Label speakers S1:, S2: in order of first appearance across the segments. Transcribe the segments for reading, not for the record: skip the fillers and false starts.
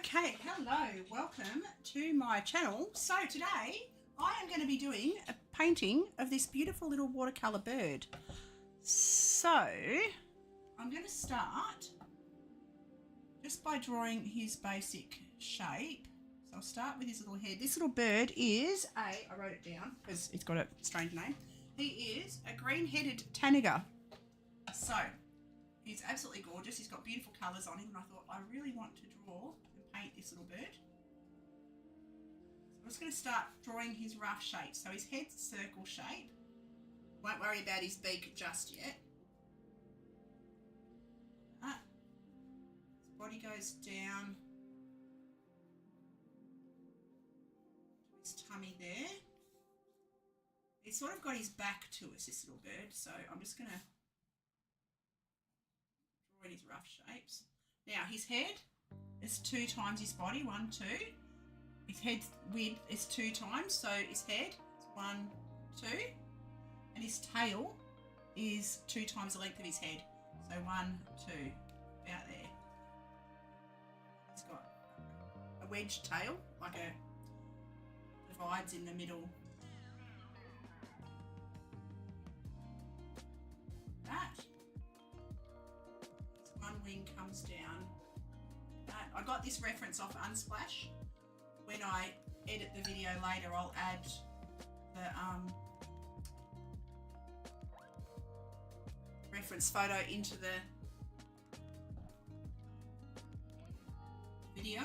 S1: Okay, hello, welcome to my channel. So today I am going to be doing a painting of this beautiful little watercolour bird. So I'm going to start just by drawing his basic shape. So I'll start with his little head. This little bird is I wrote it down because it's got a strange name. He is a green-headed tanager. So he's absolutely gorgeous. He's got beautiful colours on him, and I thought I really want to draw and paint this little bird. So I'm just going to start drawing his rough shape. So his head's a circle shape. Won't worry about his beak just yet. His body goes down to his tummy there. He's sort of got his back to us, this little bird, so I'm just going to draw in his rough shapes. Now, his head is 2 times his body, 1, 2. His head width is 2 times, so his head is 1, 2. And his tail is 2 times the length of his head. So 1, 2, about there. He's got a wedge tail, like a divides in the middle. That. One wing comes down. I got this reference off Unsplash. When I edit the video later, I'll add the reference photo into the video.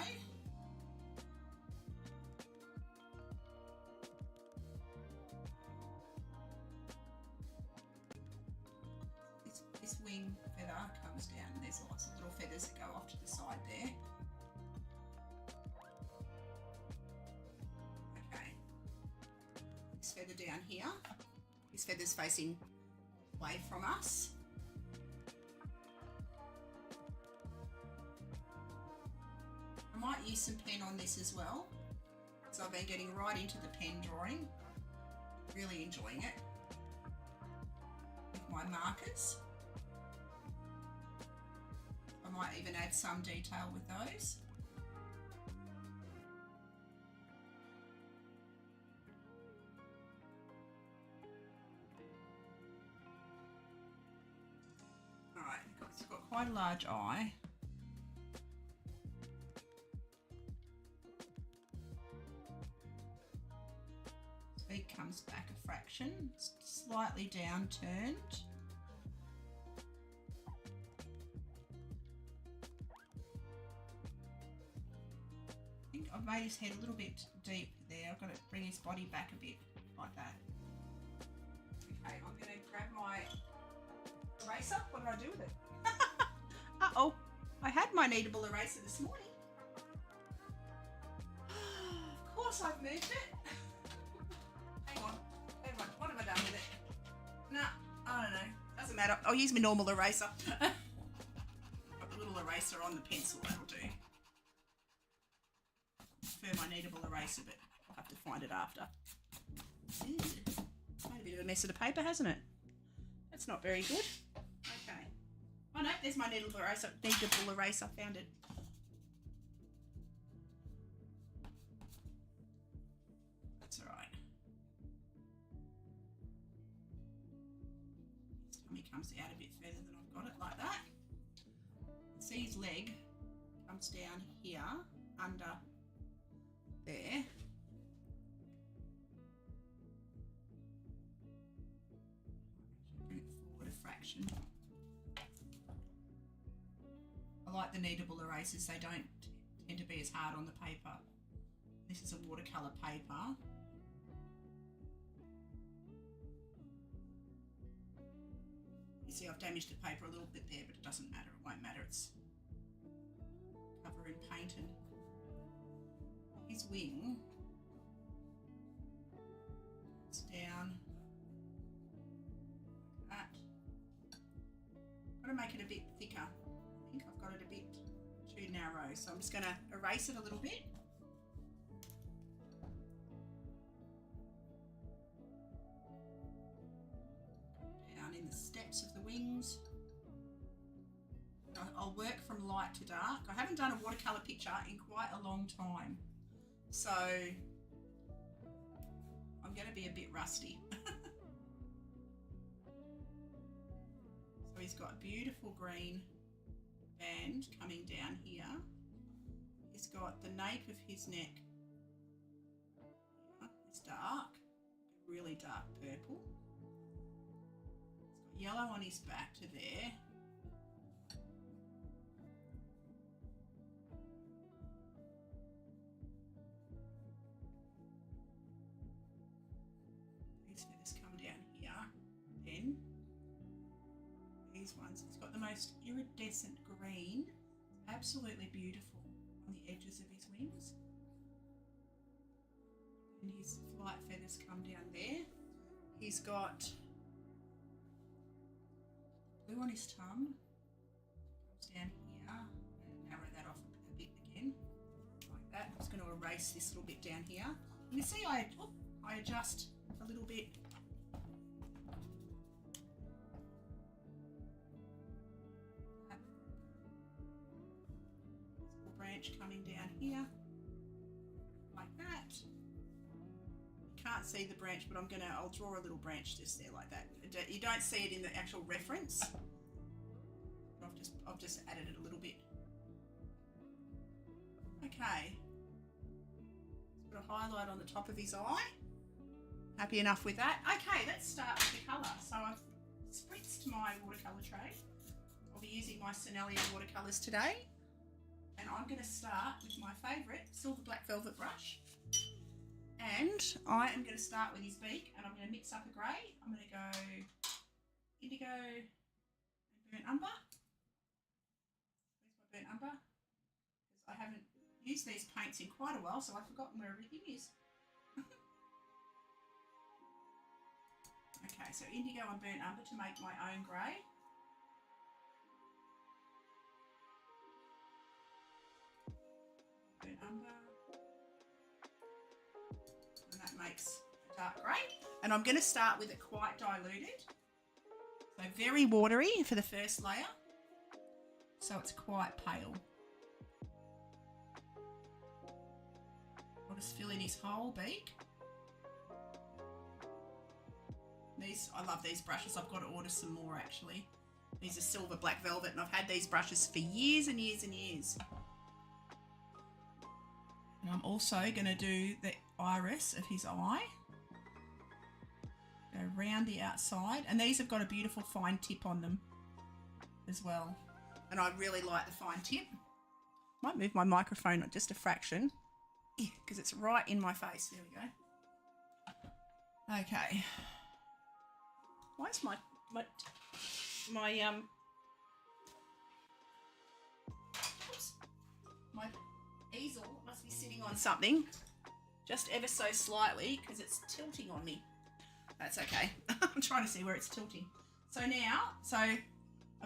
S1: This wing feather comes down, and there's lots of little feathers that go off to the side there. Okay, this feather down here, this feather's facing away from us. I might use some pen on this as well, because I've been getting right into the pen drawing, really enjoying it with my markers. I might even add some detail with those. Alright, it's got quite a large eye. His beak comes back a fraction, it's slightly downturned. I've made his head a little bit deep there. I've got to bring his body back a bit, like that. Okay, I'm going to grab my eraser. What did I do with it? Uh-oh, I had my kneadable eraser this morning. Of course I've moved it. Hang on, what have I done with it? No, I don't know, doesn't matter. I'll use my normal eraser. Got the little eraser on the pencil, that'll do. My kneadable eraser, but I'll have to find it after. Ooh, it's made a bit of a mess of the paper, hasn't it? That's not very good. Okay. Oh no, there's my kneadable eraser. Found it. That's alright. His tummy comes out a bit further than I've got it, like that. See his leg comes down here, under there. Bring it forward a fraction. I like the kneadable erasers, they don't tend to be as hard on the paper. This is a watercolour paper. You see I've damaged the paper a little bit there, but it doesn't matter, it won't matter, it's cover and painted. His wing is down like that. I've got to make it a bit thicker. I think I've got it a bit too narrow, so I'm just going to erase it a little bit. Down in the steps of the wings. I'll work from light to dark. I haven't done a watercolour picture in quite a long time, so I'm going to be a bit rusty. So he's got a beautiful green band coming down here. He's got the nape of his neck. It's dark, really dark purple. He's got yellow on his back to there. These feathers come down here. Then these ones, he's got the most iridescent green, absolutely beautiful on the edges of his wings. And his flight feathers come down there. He's got blue on his tongue, comes down here, and narrow that off a bit again, like that. I'm just going to erase this little bit down here. You see I adjust a little bit. Branch coming down here like that. You can't see the branch, but I'll draw a little branch just there like that. You don't see it in the actual reference. I've just added it a little bit. Okay. He's got a highlight on the top of his eye. Happy enough with that. Okay, let's start with the colour. So I've spritzed my watercolour tray. I'll be using my Sennelier watercolours today. And I'm going to start with my favourite silver black velvet brush. And I am going to start with his beak, and I'm going to mix up a grey. I'm going to go indigo and burnt umber. Where's my burnt umber? Because I haven't used these paints in quite a while, so I've forgotten where everything is. Okay, so indigo and burnt umber to make my own grey. Burnt umber. And that makes a dark grey. And I'm going to start with it quite diluted. So very watery for the first layer. So it's quite pale. I'll just fill in his whole beak. I love these brushes. I've got to order some more actually. These are silver black velvet, and I've had these brushes for years and years and years. And I'm also going to do the iris of his eye. Go round the outside, and these have got a beautiful fine tip on them as well. And I really like the fine tip. Might move my microphone just a fraction because it's right in my face. There we go. Okay. Why is my easel must be sitting on something just ever so slightly because it's tilting on me. That's okay. I'm trying to see where it's tilting. So I'm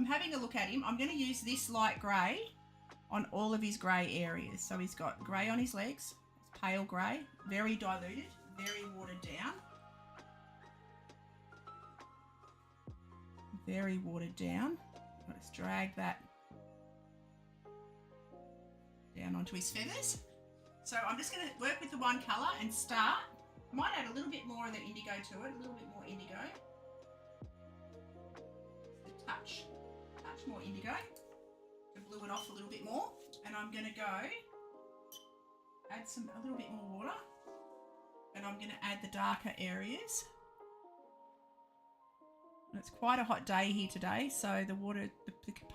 S1: having a look at him. I'm going to use this light grey on all of his grey areas. So he's got grey on his legs, it's pale grey, very diluted, very watered down. Very watered down. Let's drag that down onto his feathers. So I'm just going to work with the one colour and start. I might add a little bit more of the indigo to it, a little bit more indigo. Just a touch more indigo to blue it off a little bit more. And I'm going to go add a little bit more water, and I'm going to add the darker areas. And it's quite a hot day here today, so the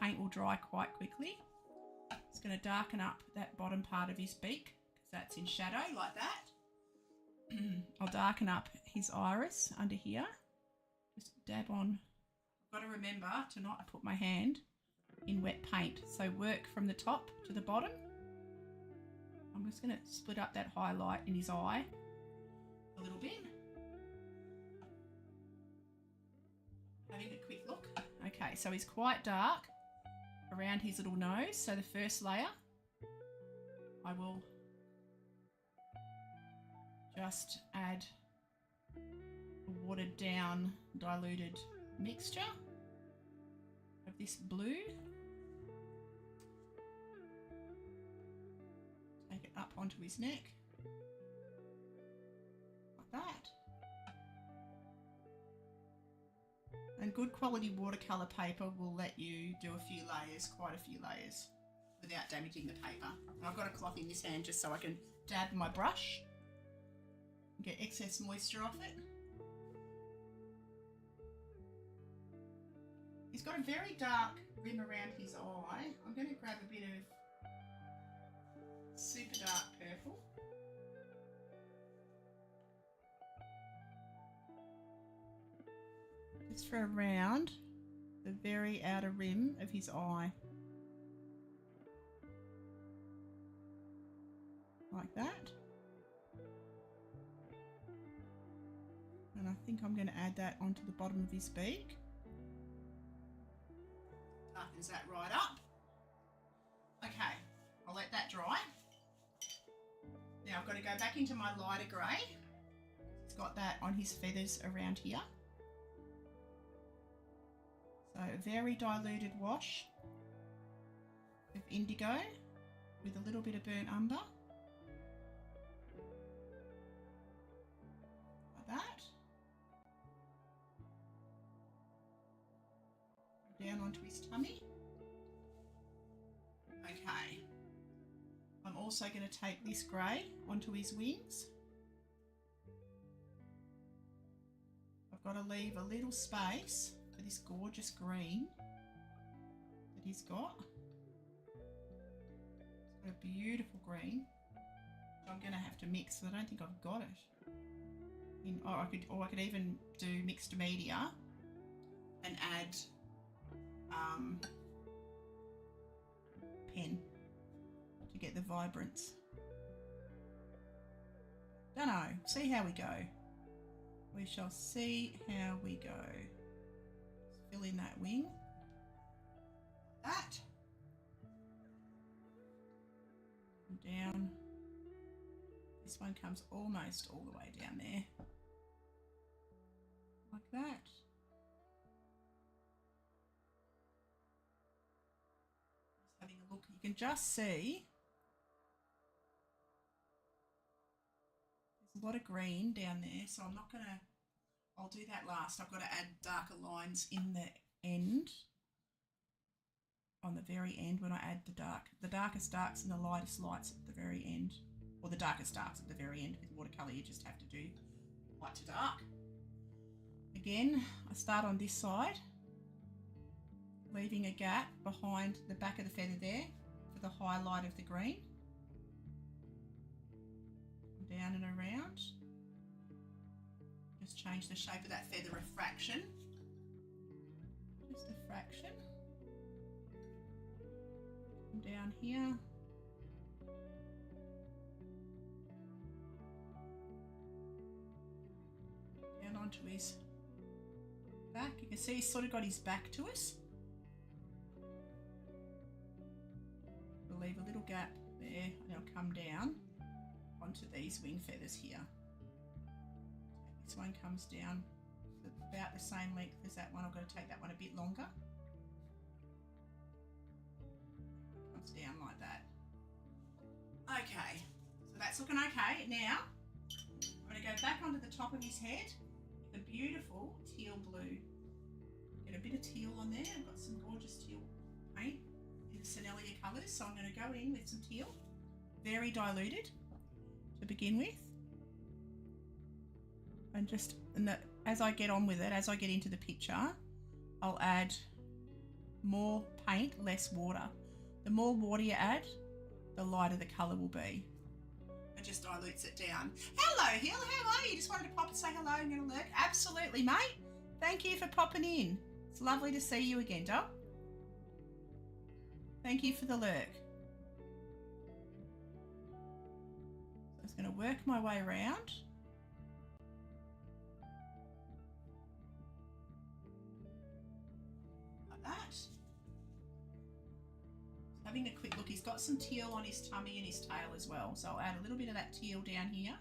S1: paint will dry quite quickly. It's going to darken up that bottom part of his beak because that's in shadow like that. I'll darken up his iris under here. Just dab on. I've got to remember to not put my hand in wet paint. So work from the top to the bottom. I'm just going to split up that highlight in his eye a little bit. Having a quick look. Okay, so he's quite dark around his little nose. So the first layer, I will just add a watered down, diluted mixture of this blue. up onto his neck. Like that. And good quality watercolour paper will let you do a few layers, quite a few layers, without damaging the paper. And I've got a cloth in this hand just so I can dab my brush and get excess moisture off it. He's got a very dark rim around his eye. I'm going to grab a bit of super dark purple. Just for around the very outer rim of his eye. Like that. And I think I'm going to add that onto the bottom of his beak. Darkens that right up. Okay, I'll let that dry. Now I've got to go back into my lighter grey. He's got that on his feathers around here. So a very diluted wash of indigo with a little bit of burnt umber. Like that. Down onto his tummy. Okay. I'm also going to take this grey onto his wings. I've got to leave a little space for this gorgeous green that he's got. It's got a beautiful green. I'm going to have to mix. I don't think I've got it. I could even do mixed media and add pen to get the vibrance. Don't know. See how we go. We shall see how we go. Just fill in that wing. Like that. And down. This one comes almost all the way down there. Like that. Having a look, you can just see there's a lot of green down there, so I'm not gonna, I'll do that last. I've got to add darker lines in the end, on the very end when I add the darkest darks and the lightest lights at the very end, or the darkest darks at the very end. With watercolour you just have to do light to dark. Again, I start on this side, leaving a gap behind the back of the feather there for the highlight of the green. Down and around. Just change the shape of that feather a fraction. Just a fraction. And down here. Down onto his back. You can see he's sort of got his back to us. We'll leave a little gap there and it'll come down onto these wing feathers here. This one comes down about the same length as that one. I've got to take that one a bit longer. Comes down like that. Okay, so that's looking okay. Now I'm going to go back onto the top of his head with a beautiful teal blue. Get a bit of teal on there. I've got some gorgeous teal paint in the Senelia colours, so I'm going to go in with some teal, very diluted to begin with, and just as I get on with it, as I get into the picture, I'll add more paint, less water. The more water you add, the lighter the colour will be. It just dilutes it down. Hello Hill, how are you? Just wanted to pop and say hello and get a lurk. Absolutely mate, thank you for popping in. It's lovely to see you again, doll. Thank you for the lurk. So I'm just going to work my way around. Like that. Just having a quick look, he's got some teal on his tummy and his tail as well. So I'll add a little bit of that teal down here,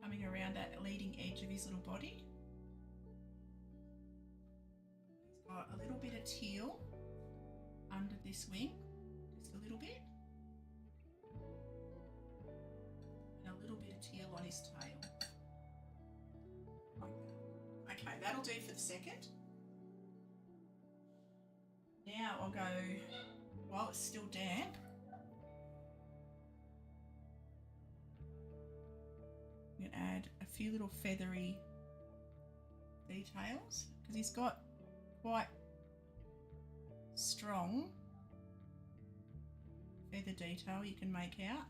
S1: coming around that leading edge of his little body. He's got a little bit of teal under this wing, just a little bit. teal on his tail. Okay, that'll do for the second. Now I'll go, while it's still damp, I'm going to add a few little feathery details because he's got quite strong feather detail you can make out.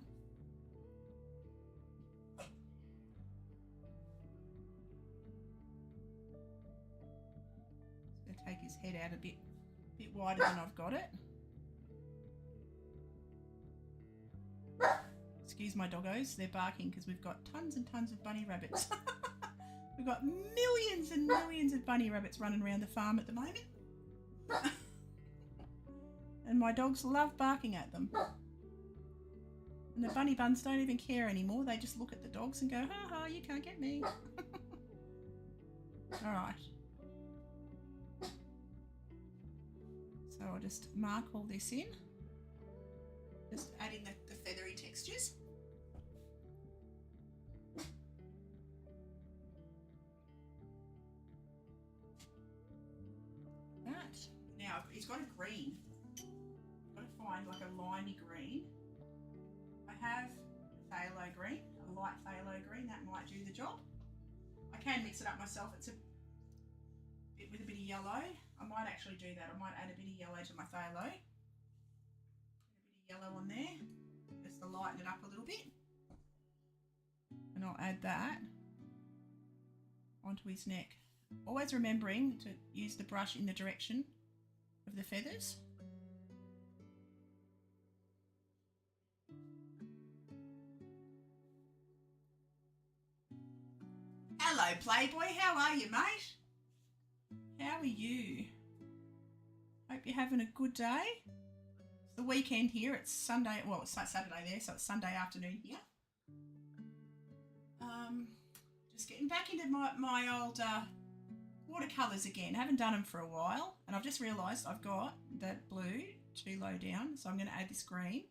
S1: Just going to take his head out a bit wider than I've got it. Excuse my doggos, they're barking because we've got tons and tons of bunny rabbits. We've got millions and millions of bunny rabbits running around the farm at the moment. And my dogs love barking at them. And the bunny buns don't even care anymore. They just look at the dogs and go, ha ha, you can't get me. Alright. So I'll just mark all this in. Just adding the feathery textures. That. Now he's got a green. I've got to find like a limey green. I have phthalo green, a light phthalo green, that might do the job. I can mix it up myself. It's a bit with a bit of yellow. I might actually do that. I might add a bit of yellow to my phthalo. A bit of yellow on there, just to lighten it up a little bit. And I'll add that onto his neck. Always remembering to use the brush in the direction of the feathers. Hello, Playboy. How are you, mate? How are you? Hope you're having a good day. It's the weekend here. It's Sunday. Well, it's Saturday there, so it's Sunday afternoon here. Just getting back into my old watercolours again. I haven't done them for a while, and I've just realised I've got that blue too low down, so I'm going to add this green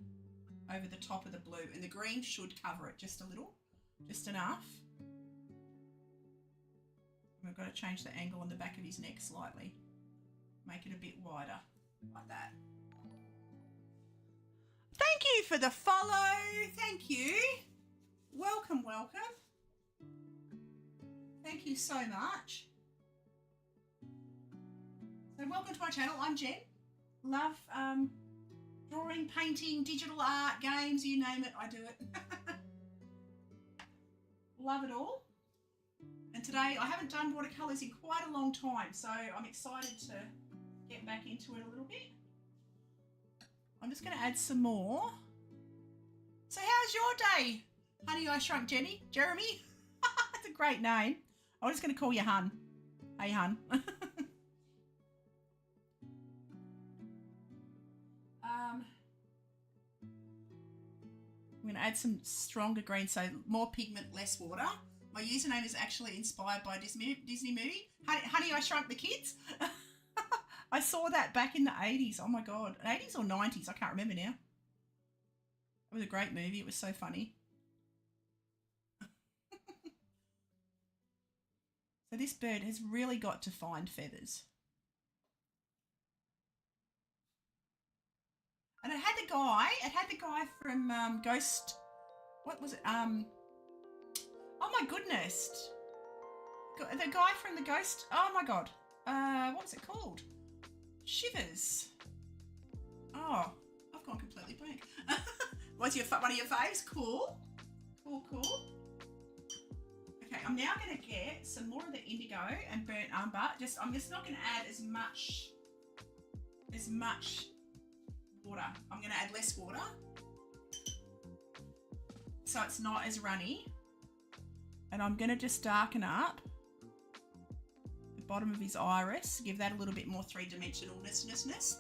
S1: over the top of the blue, and the green should cover it just a little, just enough. We've got to change the angle on the back of his neck slightly. Make it a bit wider, like that. Thank you for the follow. Thank you. Welcome, welcome. Thank you so much. So welcome to my channel. I'm Jen. Love drawing, painting, digital art, games, you name it, I do it. Love it all. And today I haven't done watercolours in quite a long time, so I'm excited to get back into it a little bit. I'm just going to add some more. So how's your day, Honey I Shrunk Jenny? Jeremy? That's a great name. I'm just going to call you Hun. Hey, Hun. I'm going to add some stronger green, so more pigment, less water. My username is actually inspired by a Disney movie. Honey, I Shrunk the Kids. I saw that back in the 80s. Oh my God. 80s or 90s? I can't remember now. It was a great movie. It was so funny. So this bird has really got to find feathers. And it had the guy from Ghost, what was it? Oh my goodness. The guy from the Ghost, oh my God. What was it called? Shivers. Oh, I've gone completely blank. What's one of your faves? Cool. Cool. Okay, I'm now going to get some more of the indigo and burnt umber. I'm just not going to add as much water. I'm going to add less water so it's not as runny. And I'm going to just darken up the bottom of his iris, give that a little bit more three-dimensionalness.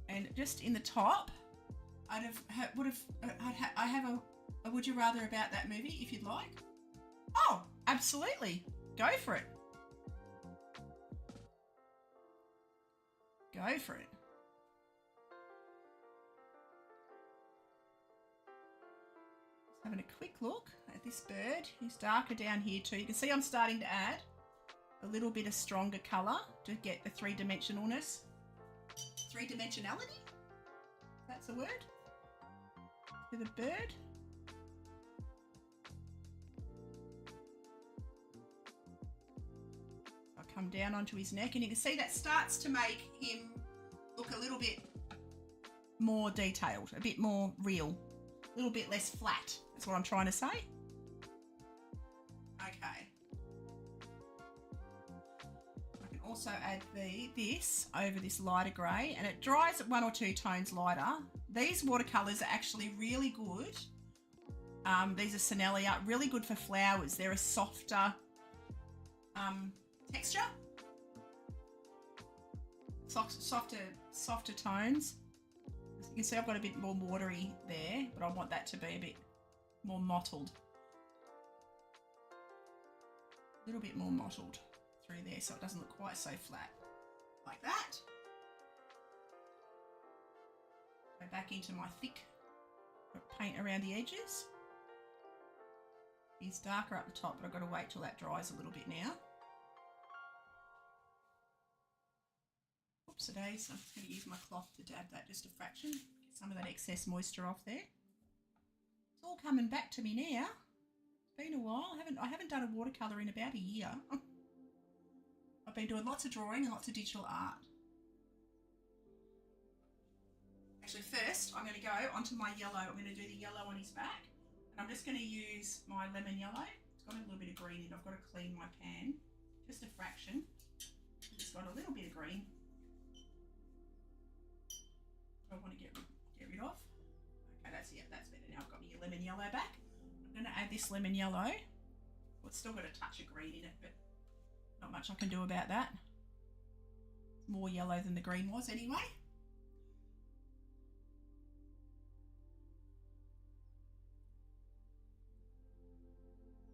S1: And just in the top, I have a would you rather about that movie if you'd like. Oh, absolutely. Go for it. Go for it. Having a quick look at this bird. He's darker down here too. You can see I'm starting to add a little bit of stronger colour to get the three-dimensionalness. Three-dimensionality? That's a word. To the bird. I'll come down onto his neck and you can see that starts to make him look a little bit more detailed, a bit more real, a little bit less flat. That's what I'm trying to say. Okay. I can also add this over this lighter grey, and it dries at 1 or 2 tones lighter. These watercolours are actually really good. These are Senelia, really good for flowers. They're a softer texture, softer tones. As you can see, I've got a bit more watery there, but I want that to be a bit more mottled. A little bit more mottled through there so it doesn't look quite so flat. Like that. Go back into my thick paint around the edges. It's darker up the top, but I've got to wait till that dries a little bit now. Oops, today, so I'm just going to use my cloth to dab that just a fraction. Get some of that excess moisture off there. It's all coming back to me now. It's been a while. I haven't done a watercolour in about a year. I've been doing lots of drawing and lots of digital art. Actually, first I'm going to go onto my yellow. I'm going to do the yellow on his back. And I'm just going to use my lemon yellow. It's got a little bit of green in it. I've got to clean my pan. Just a fraction. It's got a little bit of green. I want to get rid of. Okay, that's better now. I've got my lemon yellow back. I'm going to add this lemon yellow. Well, it's still got a touch of green in it, but not much I can do about that. It's more yellow than the green was anyway.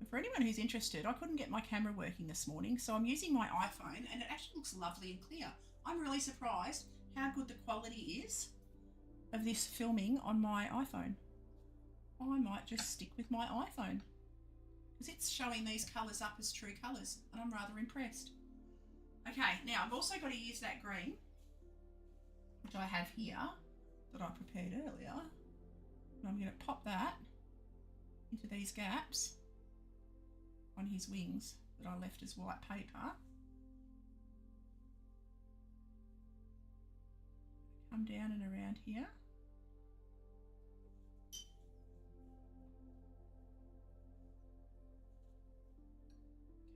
S1: And for anyone who's interested, I couldn't get my camera working this morning, so I'm using my iPhone and it actually looks lovely and clear. I'm really surprised how good the quality is of this filming on my iPhone. I might just stick with my iPhone because it's showing these colours up as true colours and I'm rather impressed. Okay, now I've also got to use that green, which I have here, that I prepared earlier. And I'm going to pop that into these gaps on his wings that I left as white paper. Come down and around here.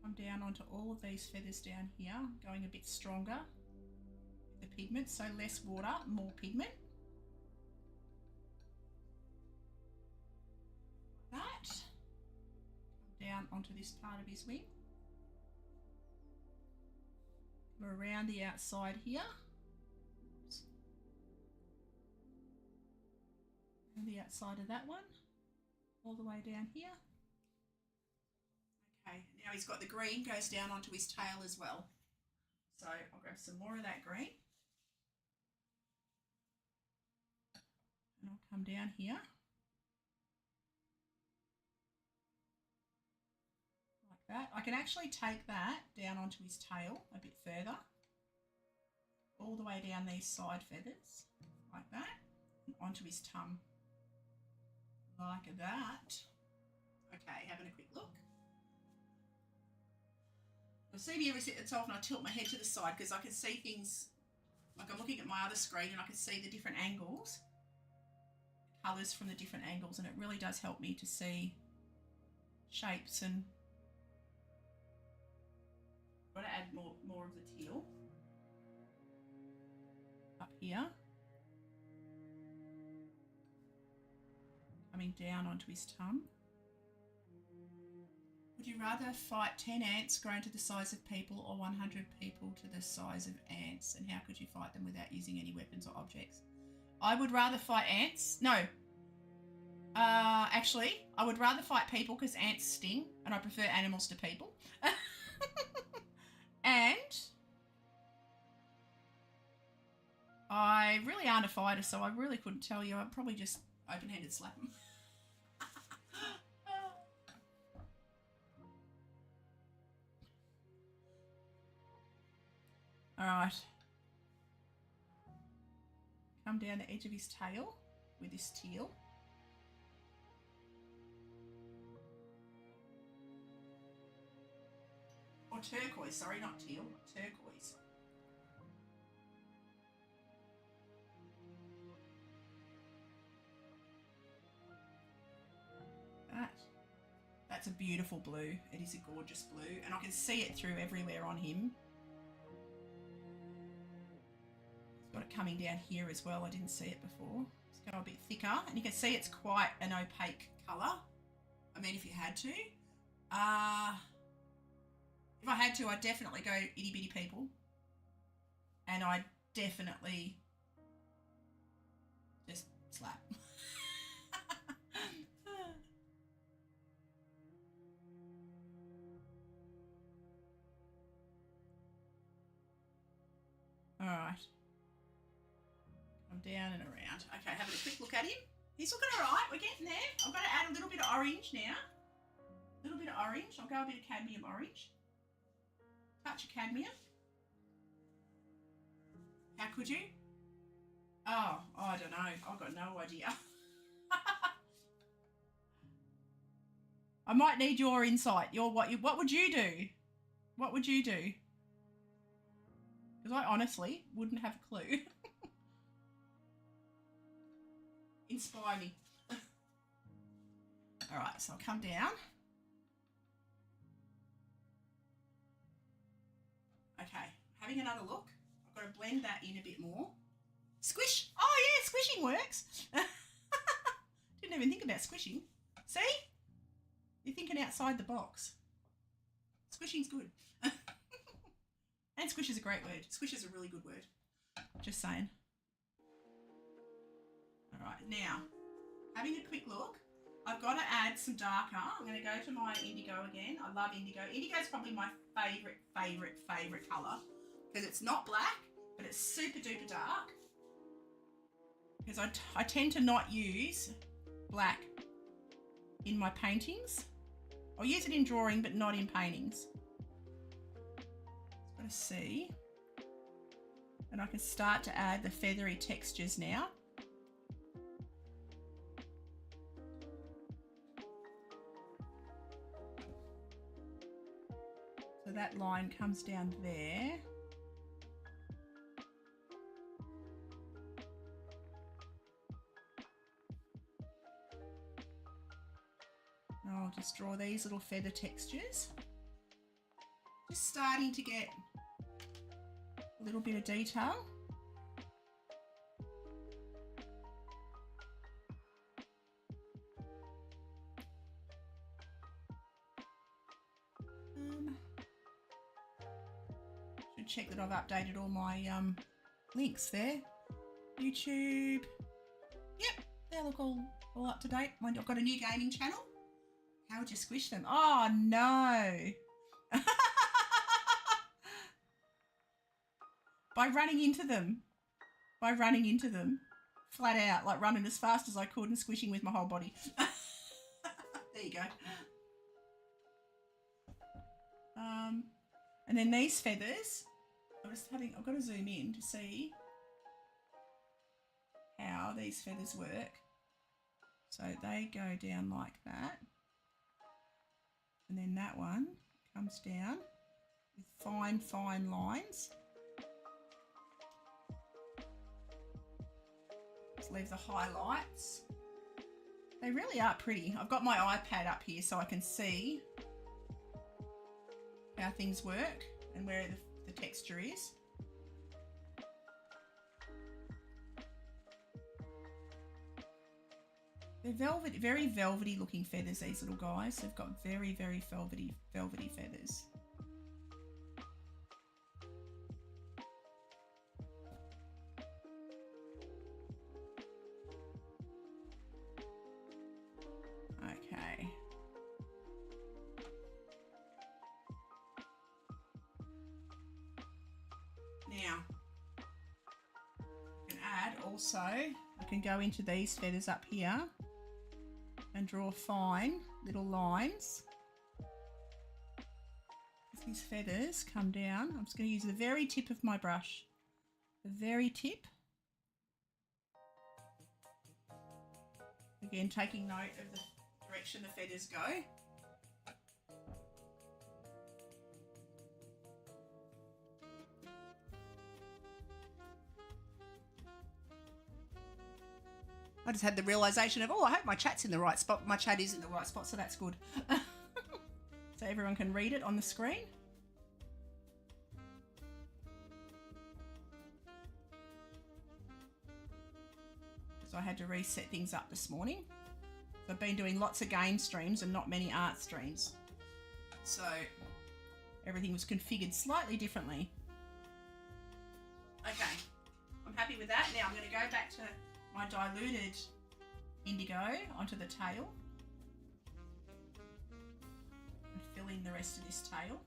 S1: Come down onto all of these feathers down here, going a bit stronger with the pigment, so less water, more pigment. Like that. Come down onto this part of his wing. Come around the outside here. And the outside of that one, all the way down here. Okay, now he's got the green, goes down onto his tail as well. So I'll grab some more of that green. And I'll come down here. Like that. I can actually take that down onto his tail a bit further. All the way down these side feathers, like that, and onto his tongue. Like that. Okay, having a quick look. You'll see me every so often I tilt my head to the side because I can see things, like I'm looking at my other screen and I can see the different angles, the colours from the different angles, and it really does help me to see shapes. And I've got to add more of the teal up here. Coming down onto his tongue. Would you rather fight 10 ants grown to the size of people or 100 people to the size of ants? And how could you fight them without using any weapons or objects? I would rather fight ants. No. Actually, I would rather fight people because ants sting and I prefer animals to people. And I really aren't a fighter, so I really couldn't tell you. I'd probably just open-handed slap them. All right. Come down the edge of his tail with this teal. Or turquoise, sorry, not teal, turquoise. That's a beautiful blue. It is a gorgeous blue, and I can see it through everywhere on him. It's got it coming down here as well. I didn't see it before. It's go a bit thicker, and you can see it's quite an opaque colour. I mean, if you had to. If I had to, I'd definitely go itty bitty people. And I'd definitely just slap. All right. Come down and around. Okay, having a quick look at him. He's looking all right. We're getting there. I'm going to add a little bit of orange now. A little bit of orange. I'll go a bit of cadmium orange. Touch of cadmium. How could you? Oh, I don't know. I've got no idea. I might need your insight. What would you do? What would you do? Because I honestly wouldn't have a clue. Inspire me. All right, so I'll come down. Okay, having another look. I've got to blend that in a bit more. Squish. Oh yeah, squishing works. Didn't even think about squishing. See? You're thinking outside the box. Squishing's good. And squish is a great word. Squish is a really good word. Just saying. All right, now, having a quick look, I've got to add some darker. I'm going to go to my indigo again. I love indigo. Indigo is probably my favourite colour because it's not black, but it's super duper dark. Because I tend to not use black in my paintings. I'll use it in drawing, but not in paintings. Got to see. And I can start to add the feathery textures now. So that line comes down there. And I'll just draw these little feather textures. Just starting to get a little bit of detail. Should check that I've updated all my links there. YouTube. Yep, they look all up to date. I've got a new gaming channel. How would you squish them? Oh no. By running into them. Flat out, like running as fast as I could and squishing with my whole body. There you go. And then these feathers, I've got to zoom in to see how these feathers work. So they go down like that. And then that one comes down with fine lines. Just leave the highlights. They really are pretty. I've got my iPad up here so I can see how things work and where the texture is. They're very velvety looking feathers, these little guys. They've got very velvety feathers. Okay. Now, I can add also, I can go into these feathers up here and draw fine little lines. his feathers come down. I'm just going to use the very tip of my brush. The very tip. Again, taking note of the direction the feathers go. I just had the realisation of, oh, I hope my chat's in the right spot. My chat is in the right spot, so that's good. So everyone can read it on the screen. So I had to reset things up this morning. So I've been doing lots of game streams and not many art streams. So everything was configured slightly differently. Okay, I'm happy with that. Now I'm going to go back to my diluted indigo onto the tail and fill in the rest of this tail.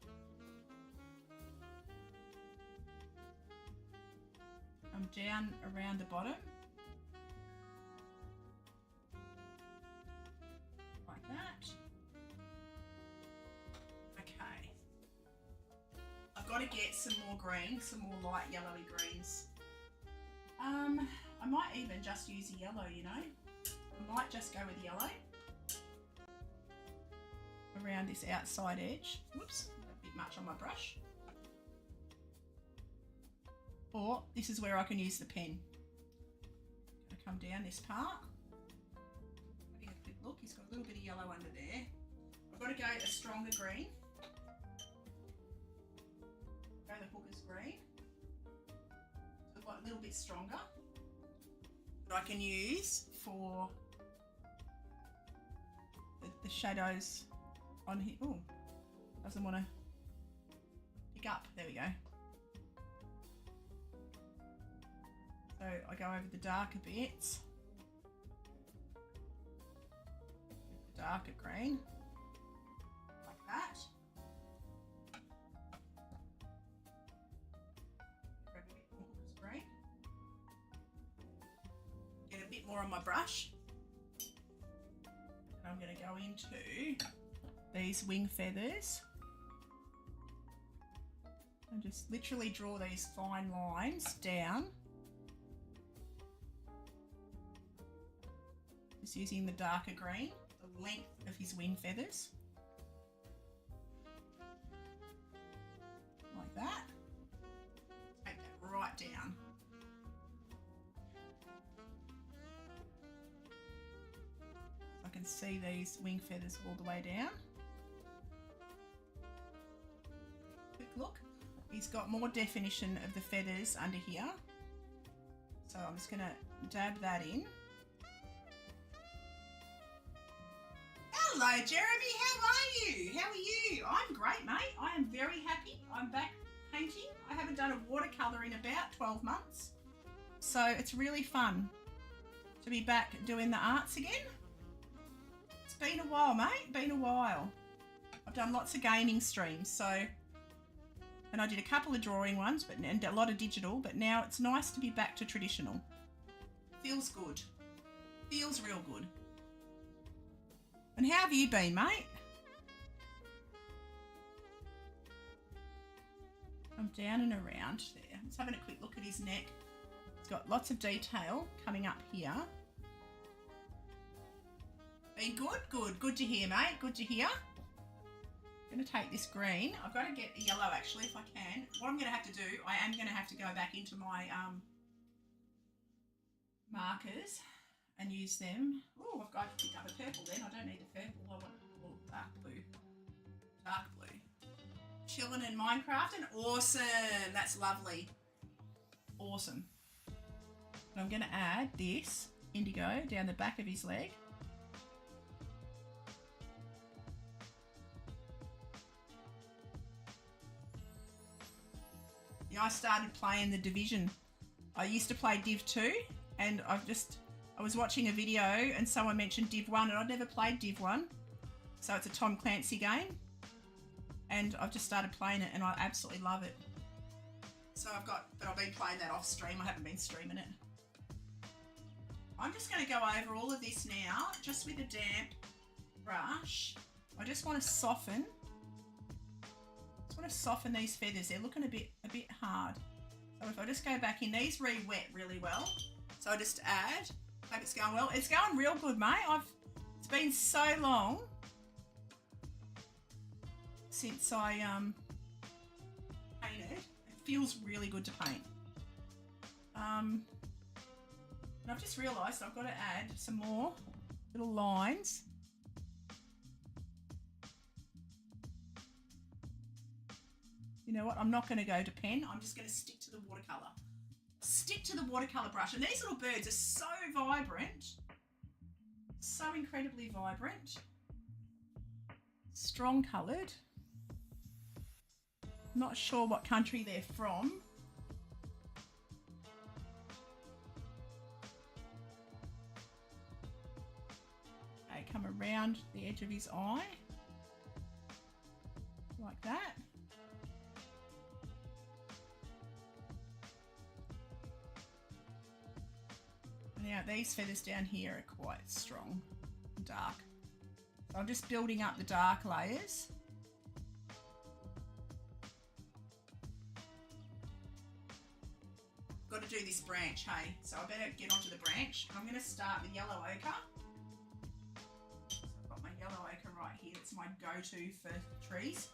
S1: I'm down around the bottom like that. Okay, I've got to get some more green, some more light yellowy greens. I might even just use a yellow, you know. I might just go with yellow around this outside edge. Whoops, a bit much on my brush. Or this is where I can use the pen. Gonna come down this part. Having a quick look, he's got a little bit of yellow under there. I've got to go a stronger green. Go the hooker's green. So I've got a little bit stronger. I can use for the shadows on here. Oh, doesn't want to pick up. There we go. So I go over the darker bits, with the darker green, like that. Grab a bit more hooker's green. Get a bit more on my brush. And I'm going to go into these wing feathers and just literally draw these fine lines down. Just using the darker green, the length of his wing feathers. Like that. Take that right down. I can see these wing feathers all the way down. Quick look. He's got more definition of the feathers under here. So I'm just going to dab that in. Hello Jeremy, how are you? How are you? I'm great, mate. I am very happy. I'm back painting. I haven't done a watercolour in about 12 months. So it's really fun to be back doing the arts again. It's been a while, mate. Been a while. I've done lots of gaming streams, so, and I did a couple of drawing ones, and a lot of digital, but now it's nice to be back to traditional. Feels good. Feels real good. And how have you been, mate? I'm down and around there. Just having a quick look at his neck. It's got lots of detail coming up here. Been good? Good. Good to hear, mate. Good to hear. I'm going to take this green. I've got to get the yellow, actually, if I can. What I'm going to have to do, I am going to have to go back into my markers and use them. Oh, I've got to pick up a purple then. I don't need the purple. I want dark blue. Dark blue. Chilling in Minecraft and awesome. That's lovely. Awesome. And I'm going to add this indigo down the back of his leg. Yeah, I started playing the Division. I used to play Div 2 and I was watching a video and someone mentioned Div 1 and I'd never played Div 1. So it's a Tom Clancy game and I've just started playing it and I absolutely love it. So I've been playing that off stream. I haven't been streaming it. I'm just going to go over all of this now just with a damp brush. I just want to soften want to soften these feathers. They're looking a bit hard. So if I just go back in, these re-wet really well. So I just add. Hope it's going well. It's going real good, mate. It's been so long since I painted. It feels really good to paint. And I've just realised I've got to add some more little lines. You know what? I'm not going to go to pen. I'm just going to stick to the watercolour. Stick to the watercolour brush. And these little birds are so vibrant. So incredibly vibrant. Strong coloured. Not sure what country they're from. Okay, come around the edge of his eye. Like that. Now these feathers down here are quite strong and dark. So I'm just building up the dark layers. Got to do this branch, hey? So I better get onto the branch. I'm going to start with yellow ochre. So I've got my yellow ochre right here. It's my go-to for trees.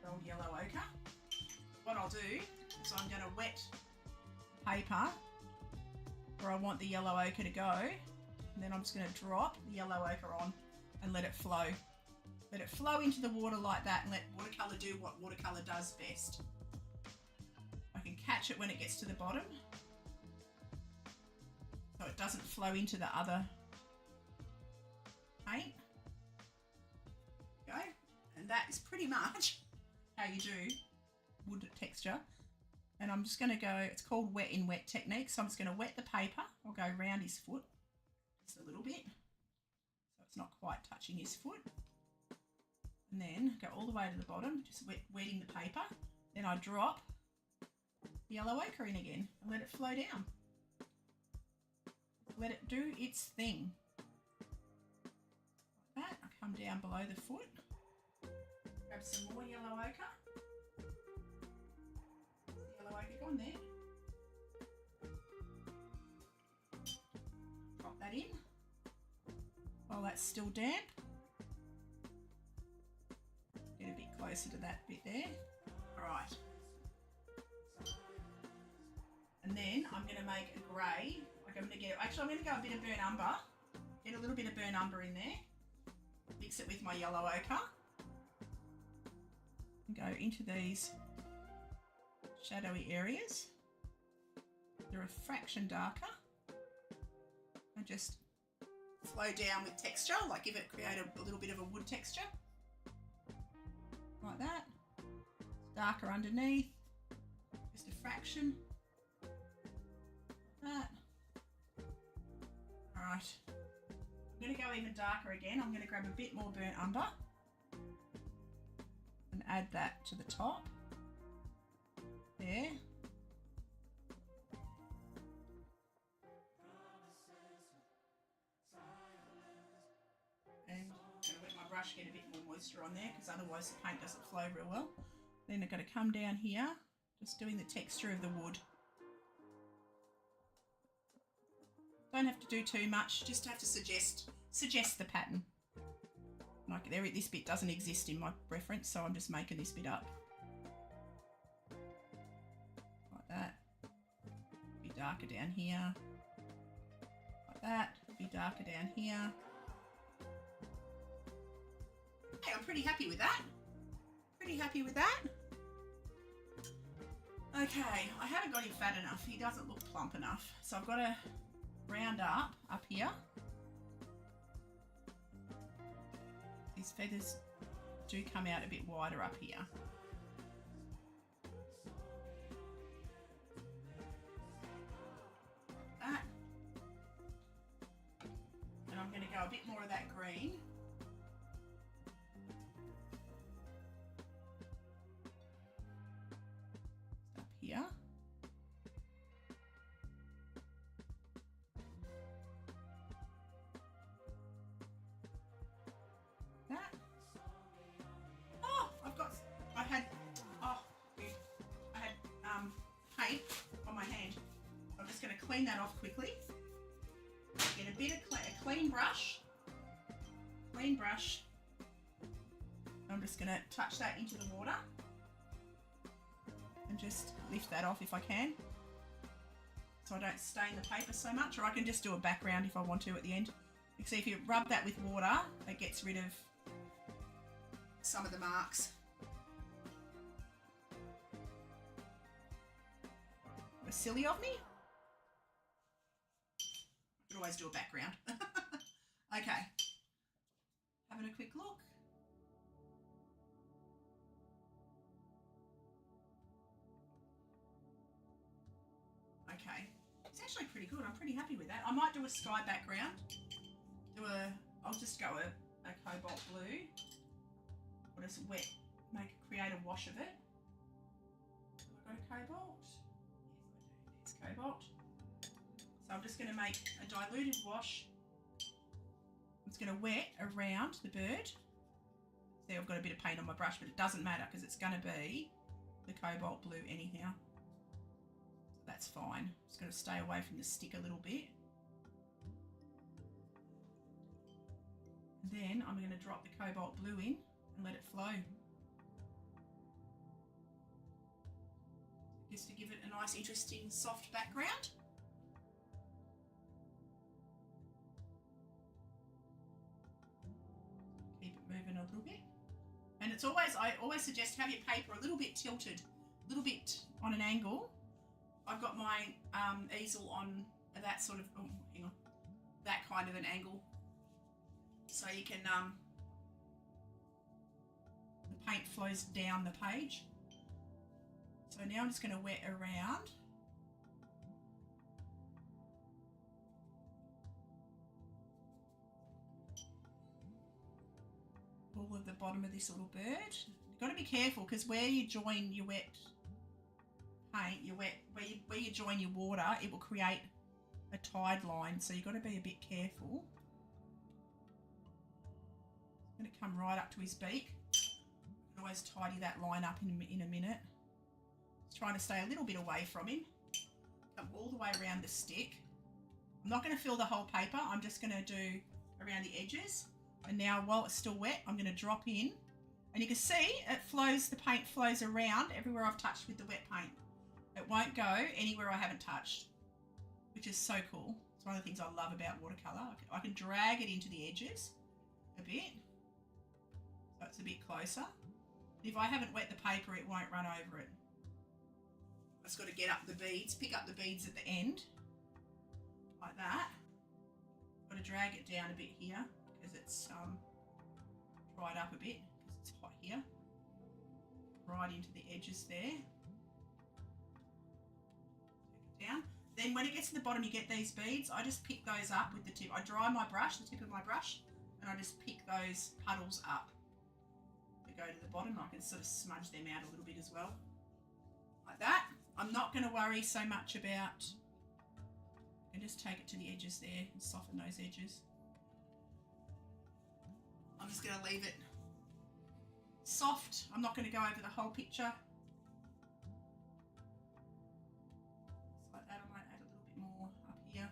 S1: Old yellow ochre. What I'll do is I'm going to wet the paper where I want the yellow ochre to go, and then I'm just going to drop the yellow ochre on and let it flow. Let it flow into the water like that and let watercolour do what watercolour does best. I can catch it when it gets to the bottom so it doesn't flow into the other paint. Go. And that is pretty much how you do wood texture. And I'm just going to go, it's called wet in wet technique. So I'm just going to wet the paper. I'll go around his foot just a little bit. So it's not quite touching his foot. And then go all the way to the bottom, just wetting the paper. Then I drop the yellow ochre in again and let it flow down. Let it do its thing. Like that. I come down below the foot. Grab some more yellow ochre. On there. Drop that in while that's still damp. Get a bit closer to that bit there. Alright. And then I'm going to make a grey. Like I'm going to go a bit of burnt umber. Get a little bit of burnt umber in there. Mix it with my yellow ochre. And go into these shadowy areas. They're a fraction darker. And just flow down with texture, like give it create a little bit of a wood texture. Like that. Darker underneath. Just a fraction. Like that. Alright. I'm going to go even darker again. I'm going to grab a bit more burnt umber and add that to the top. There. And I'm going to let my brush get a bit more moisture on there because otherwise the paint doesn't flow real well. Then I'm going to come down here, just doing the texture of the wood. Don't have to do too much, just have to suggest the pattern. Like there, this bit doesn't exist in my reference, so I'm just making this bit up. That. Be darker down here. Like that. Be darker down here. Okay, I'm pretty happy with that. Pretty happy with that. Okay, I haven't got him fat enough. He doesn't look plump enough. So I've got to round up here. These feathers do come out a bit wider up here. That. And I'm going to go a bit more of that green. Up here. That. Oh, I clean that off quickly. Get a bit of a clean brush. Clean brush. I'm just going to touch that into the water and just lift that off if I can, so I don't stain the paper so much, or I can just do a background if I want to at the end. You can see if you rub that with water, it gets rid of some of the marks. Was silly of me. I could always do a background. Okay, having a quick look. Okay, it's actually pretty good. I'm pretty happy with that. I might do a sky background. I'll just go a cobalt blue. Or just wet, create a wash of it. Have I got a cobalt? Yes, I do. There's cobalt. So I'm just going to make a diluted wash. I'm just going to wet around the bird. See, I've got a bit of paint on my brush, but it doesn't matter because it's going to be the cobalt blue anyhow. So that's fine. Just got to stay away from the stick a little bit. And then I'm going to drop the cobalt blue in and let it flow. Just to give it a nice, interesting, soft background. Keep it moving a little bit. And it's always, I always suggest have your paper a little bit tilted, a little bit on an angle. I've got my easel on that sort of, oh, hang on, that kind of an angle. So you can, the paint flows down the page. So now I'm just going to wet around. All of the bottom of this little bird. You've got to be careful because where you join your wet paint, where you join your water, it will create a tide line. So you've got to be a bit careful. It's going to come right up to his beak. You can always tidy that line up in a minute. Just trying to stay a little bit away from him. Come all the way around the stick. I'm not going to fill the whole paper. I'm just going to do around the edges. And now while it's still wet, I'm going to drop in. And you can see it flows, the paint flows around everywhere I've touched with the wet paint. It won't go anywhere I haven't touched, which is so cool. It's one of the things I love about watercolour. I can drag it into the edges a bit, so it's a bit closer. If I haven't wet the paper, it won't run over it. I've just got to get up the beads, pick up the beads at the end, like that. Got to drag it down a bit here because it's dried up a bit because it's hot here. Right into the edges there. Take it down. Then when it gets to the bottom, you get these beads. I just pick those up with the tip. I dry my brush, the tip of my brush, and I just pick those puddles up that go to the bottom. I can sort of smudge them out a little bit as well, like that. I'm not going to worry so much about, and just take it to the edges there and soften those edges. I'm just going to leave it soft. I'm not going to go over the whole picture. Just like that. I might add a little bit more up here,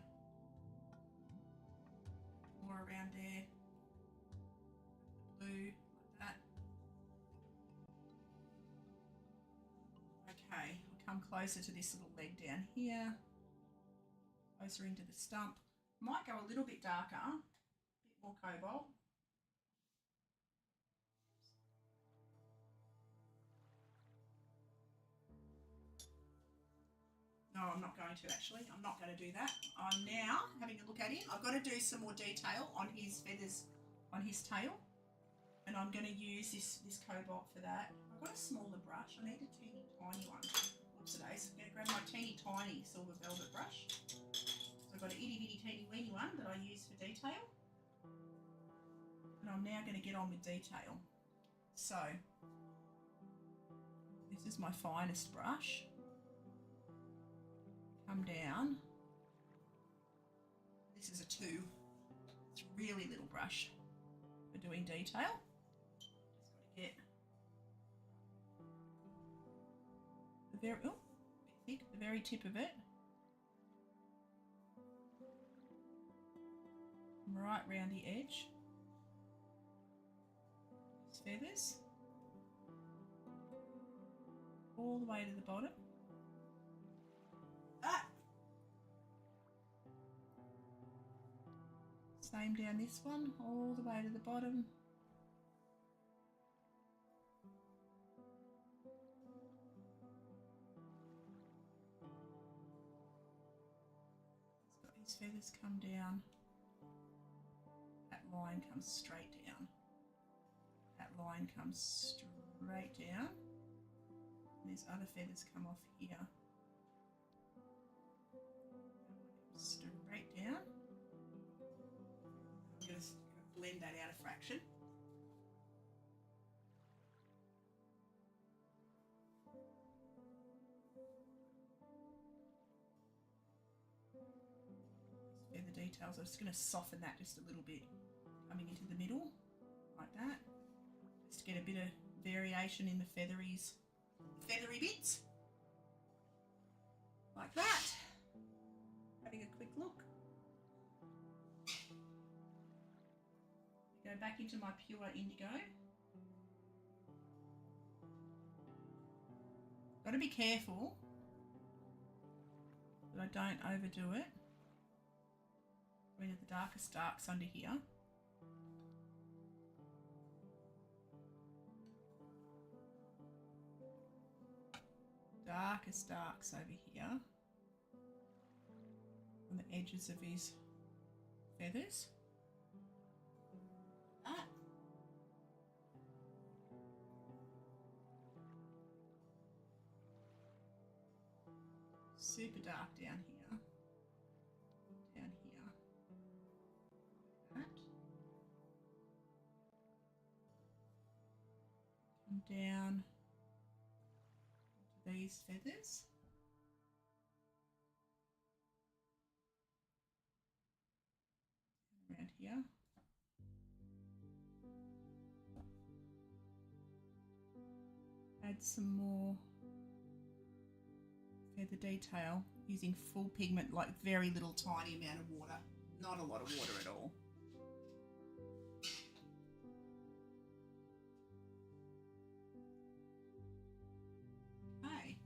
S1: more around there, blue, like that. Okay, I'll come closer to this little leg down here, closer into the stump. Might go a little bit darker, a bit more cobalt. No, I'm not going to actually. I'm not going to do that. I'm now having a look at him. I've got to do some more detail on his feathers, on his tail. And I'm going to use this cobalt for that. I've got a smaller brush. I need a teeny tiny one. Oops, today. So I'm going to grab my teeny tiny silver velvet brush. So I've got an itty bitty teeny weeny one that I use for detail. And I'm now going to get on with detail. So this is my finest brush. Come down. This is a 2. It's a really little brush for doing detail. Just got to get the very, oh, bit thick, the very tip of it. right round the edge. Feathers all the way to the bottom. Same down this one, all the way to the bottom. It's got these feathers come down. That line comes straight down. That line comes straight down. And these other feathers come off here. Straight down. I'm going to blend that out a fraction. Feather details. I'm just going to soften that just a little bit, coming into the middle, like that. Just to get a bit of variation in the feathery bits, like that. Having a quick look. Go back into my pure indigo. Got to be careful that I don't overdo it. Rid of the darkest darks under here. Darkest darks over here on the edges of his feathers. That. Super dark down here. Down here. That. Come down to these feathers. Around here. Add some more feather detail using full pigment, like very little tiny amount of water, not a lot of water at all. Okay.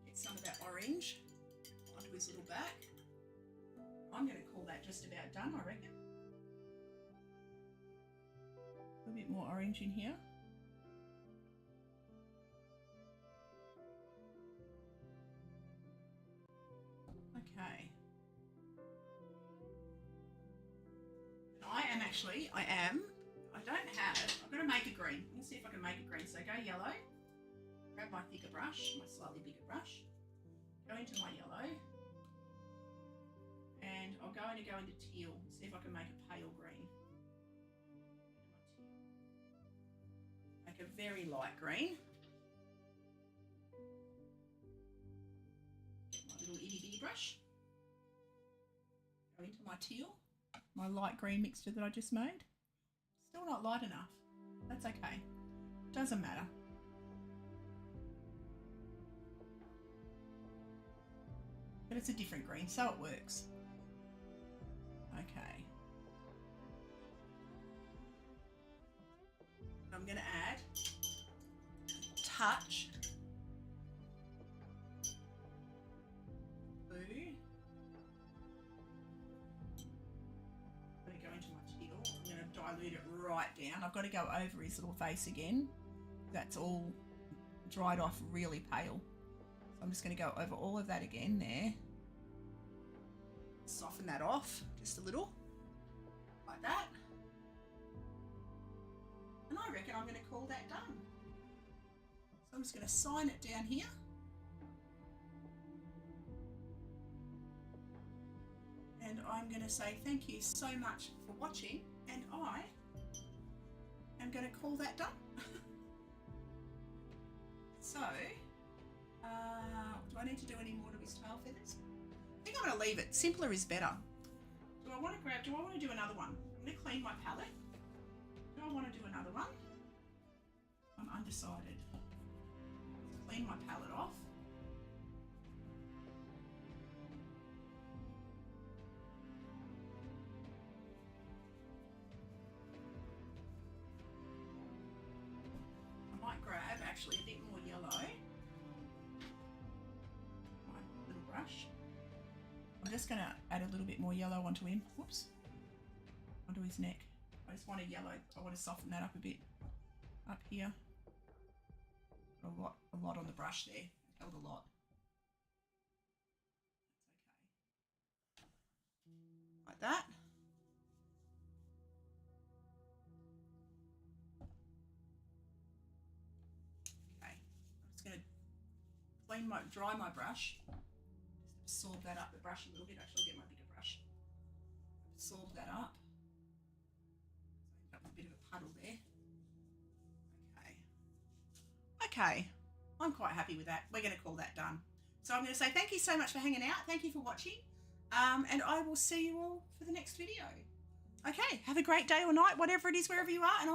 S1: Get some of that orange onto his little back. I'm going to call that just about done, I reckon. A little bit more orange in here. Okay. I've got to make a green. Let's see if I can make a green. So go yellow, grab my thicker brush, my slightly bigger brush, go into my yellow, and I'm going to go into teal, see if I can make a pale green. Make a very light green. Get my little itty bitty brush. Go into my teal, my light green mixture that I just made. Still not light enough. That's okay. Doesn't matter. But it's a different green, so it works. Okay. I'm going to add a touch blue. I'm going to go into my teal. I'm going to dilute it right down. I've got to go over his little face again. That's all dried off really pale. So I'm just going to go over all of that again there. Soften that off just a little, like that. And I reckon I'm going to call that done. So I'm just going to sign it down here. And I'm going to say thank you so much for watching, and I am going to call that done. So, do I need to do any more to his tail feathers? I think I'm going to leave it. Simpler is better. Do I want to do another one? I'm going to clean my palette. Do I want to do another one? I'm undecided. Clean my palette off. I might grab actually a bit more yellow. My little brush. I'm just going to add a little bit more yellow onto him. Whoops. Onto his neck. I just want a yellow. I want to soften that up a bit. Up here. A lot on the brush there. It held a lot. That's okay. Like that. Okay. I'm just going to dry my brush. Just absorb that up the brush a little bit. Actually, I'll get my bigger brush. Absorb that up. So I've got a bit of a puddle there. Okay, I'm quite happy with that. We're going to call that done. So I'm going to say thank you so much for hanging out. Thank you for watching. And I will see you all for the next video. Okay, have a great day or night, whatever it is, wherever you are, and I'll